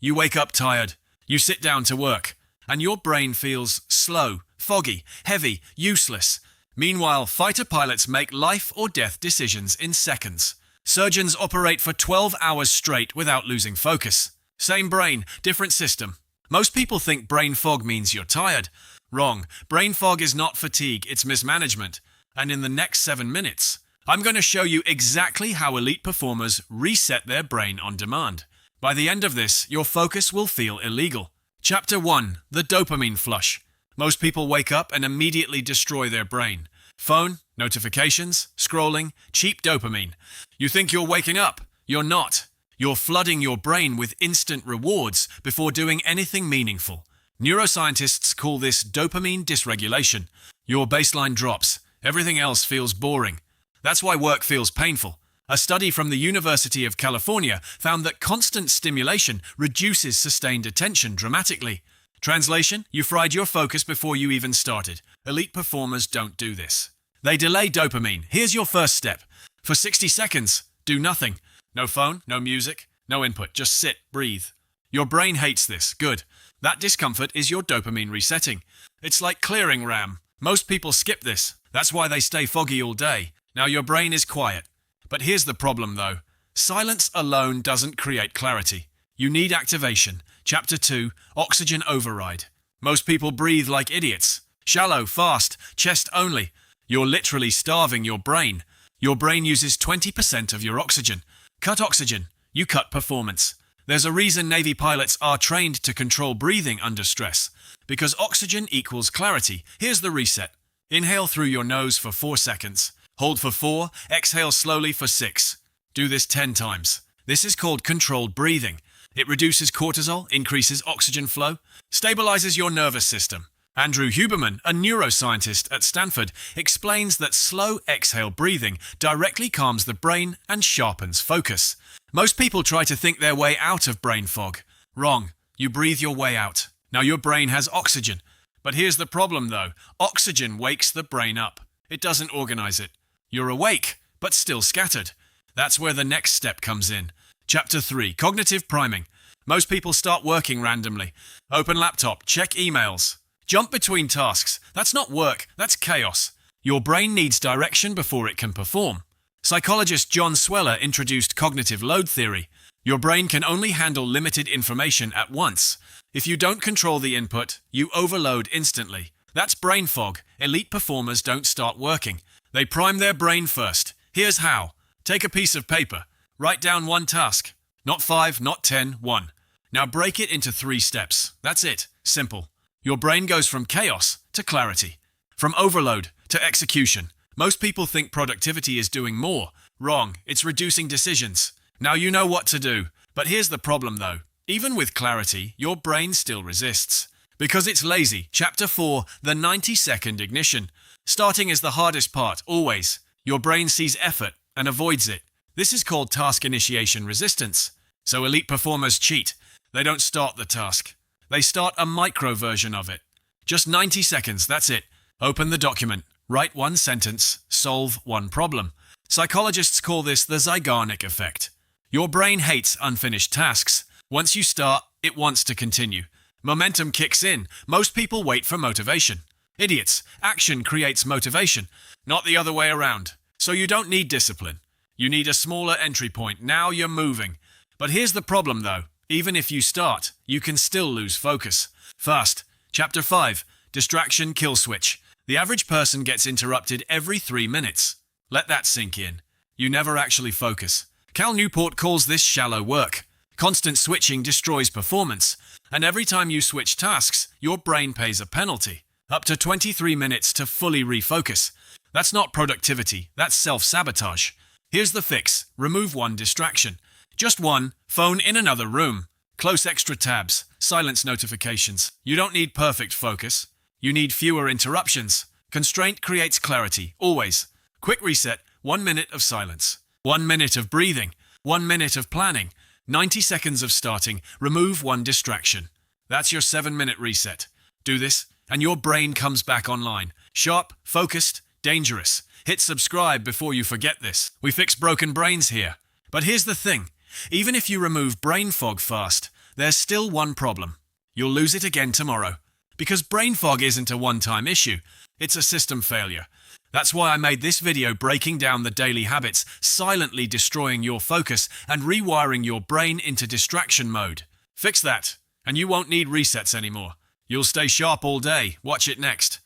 You wake up tired. You sit down to work. And your brain feels slow, foggy, heavy, useless. Meanwhile, fighter pilots make life or death decisions in seconds. Surgeons operate for 12 hours straight without losing focus. Same brain, different system. Most people think brain fog means you're tired. Wrong. Brain fog is not fatigue, it's mismanagement. And in the next 7 minutes, I'm going to show you exactly how elite performers reset their brain on demand. By the end of this, your focus will feel illegal. Chapter 1. The Dopamine Flush. Most people wake up and immediately destroy their brain. Phone, notifications, scrolling, cheap dopamine. You think you're waking up. You're not. You're flooding your brain with instant rewards before doing anything meaningful. Neuroscientists call this dopamine dysregulation. Your baseline drops. Everything else feels boring. That's why work feels painful. A study from the University of California found that constant stimulation reduces sustained attention dramatically. Translation: you fried your focus before you even started. Elite performers don't do this. They delay dopamine. Here's your first step. For 60 seconds, do nothing. No phone, no music, no input. Just sit, breathe. Your brain hates this. Good. That discomfort is your dopamine resetting. It's like clearing RAM. Most people skip this. That's why they stay foggy all day. Now your brain is quiet. But here's the problem though. Silence alone doesn't create clarity. You need activation. Chapter 2. Oxygen Override. Most people breathe like idiots. Shallow, fast, chest only. You're literally starving your brain. Your brain uses 20% of your oxygen. Cut oxygen. You cut performance. There's a reason Navy pilots are trained to control breathing under stress. Because oxygen equals clarity. Here's the reset. Inhale through your nose for 4 seconds. Hold for 4. Exhale slowly for 6. Do this 10 times. This is called controlled breathing. It reduces cortisol, increases oxygen flow, stabilizes your nervous system. Andrew Huberman, a neuroscientist at Stanford, explains that slow exhale breathing directly calms the brain and sharpens focus. Most people try to think their way out of brain fog. Wrong. You breathe your way out. Now your brain has oxygen. But here's the problem though. Oxygen wakes the brain up. It doesn't organize it. You're awake, but still scattered. That's where the next step comes in. Chapter 3. Cognitive Priming. Most people start working randomly. Open laptop, check emails. Jump between tasks. That's not work, that's chaos. Your brain needs direction before it can perform. Psychologist John Sweller introduced cognitive load theory. Your brain can only handle limited information at once. If you don't control the input, you overload instantly. That's brain fog. Elite performers don't start working. They prime their brain first. Here's how. Take a piece of paper. Write down one task. Not 5, not 10, 1. Now break it into 3 steps. That's it. Simple. Your brain goes from chaos to clarity. From overload to execution. Most people think productivity is doing more. Wrong. It's reducing decisions. Now you know what to do. But here's the problem though. Even with clarity, your brain still resists. Because it's lazy. Chapter 4. The 90-second ignition. Starting is the hardest part, always. Your brain sees effort and avoids it. This is called task initiation resistance. So elite performers cheat. They don't start the task. They start a micro version of it. Just 90 seconds, that's it. Open the document. Write 1 sentence. Solve 1 problem. Psychologists call this the Zeigarnik effect. Your brain hates unfinished tasks. Once you start, it wants to continue. Momentum kicks in. Most people wait for motivation. Idiots. Action creates motivation, not the other way around. So you don't need discipline. You need a smaller entry point. Now you're moving. But here's the problem though. Even if you start, you can still lose focus. Fast. Chapter 5. Distraction kill switch. The average person gets interrupted every 3 minutes. Let that sink in. You never actually focus. Cal Newport calls this shallow work. Constant switching destroys performance. And every time you switch tasks, your brain pays a penalty. Up to 23 minutes to fully refocus. That's not productivity, that's self-sabotage. Here's the fix. Remove 1 distraction. Just 1. Phone in another room. Close extra tabs. Silence notifications. You don't need perfect focus. You need fewer interruptions. Constraint creates clarity, always. Quick reset. 1 minute of silence. 1 minute of breathing. 1 minute of planning. 90 seconds of starting. Remove 1 distraction. That's your 7-minute reset. Do this, and your brain comes back online. Sharp, focused, dangerous. Hit subscribe before you forget this. We fix broken brains here. But here's the thing. Even if you remove brain fog fast, There's still one problem. You'll lose it again tomorrow. Because brain fog isn't a one-time issue, it's a system failure. That's why I made this video breaking down the daily habits, silently destroying your focus and rewiring your brain into distraction mode. Fix that, and you won't need resets anymore. You'll stay sharp all day. Watch it next.